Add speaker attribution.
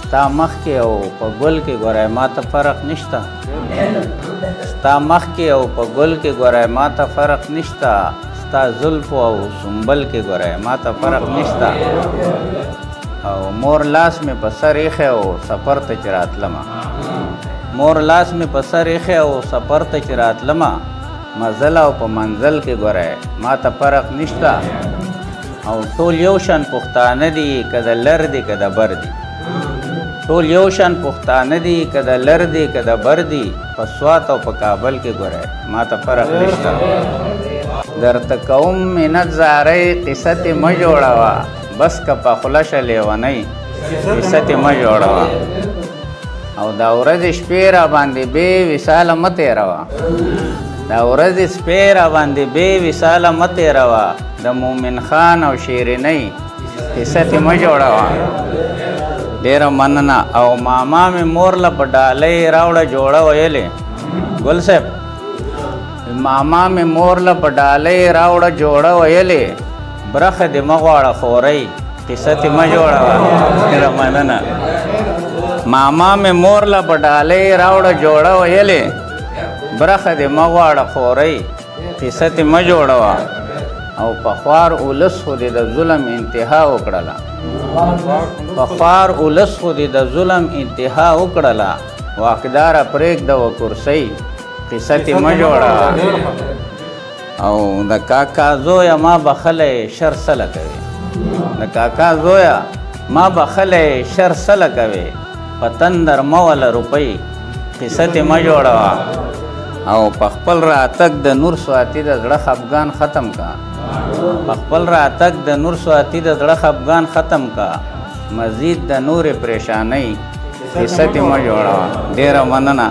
Speaker 1: ستا مخ کې او په ګل کې ګورای ما ته فرق نشته ستا مخ کې او په ګل کې ګورای ما ته فرق نشته ستا زلف او سنبل کې ګورای ما ته فرق نشته او مور لاس مې په سر ایښی او سفر ته چې راتلمه مور لاس مې په سر ایښی او سفر ته چې راتلمه مزل او په منزل کې ګورای ما ته فرق نشته او ټول یو شان پښتانه دي که د لر دي که د بر دي ټول یو شان پښتانه دي که د لر دي که د بر دي په سوات او په کابل کې ګورای ما ته فرق نشته درته کوم منت زارۍ قصه تې مه جوړوه بس که په خوله شه لیونۍ قصه تې مه جوړوه او دا ورځې شپې را باندې بې وصاله مه تېروه دا ورځې شپې را باندې بې وصاله مه تېروه د مومن خان او شیرینۍ قصه تې مه جوړوه ډېره مننه او ماما مې مور له په ډالۍ راوړه جوړه ویلې ګل صاحب ماما مې مور له په ډالۍ راوړه جوړه ویلې برخه دې مه غواړه خورۍ قصه تې مه جوړوه ډېره مننه ماما مې مور له په ډالۍ راوړه جوړه ویلې برخه دې مه غواړه خورۍ قصه تې مه جوړوه او په خوار اولس خو دې د ظلم انتها وکړله په خوار اولس خو دې د ظلم انتها وکړله واقداره پرېږده و کرسۍ قصه تې مه جوړوه او د کاکا زویه ما بخلی شر سله کوي د کاکا زویه ما بخلی شر سله کوي په تندر مه وله روپۍ قصه تې مه جوړوه او په خپل راتګ د نور سواتي د زړه خفګان ختم کا په خپل راتګ د نور سواتي د زړه خفګان ختم کا مزید د نورې پریشانۍ قصه تې مه جوړوه ډېره مننه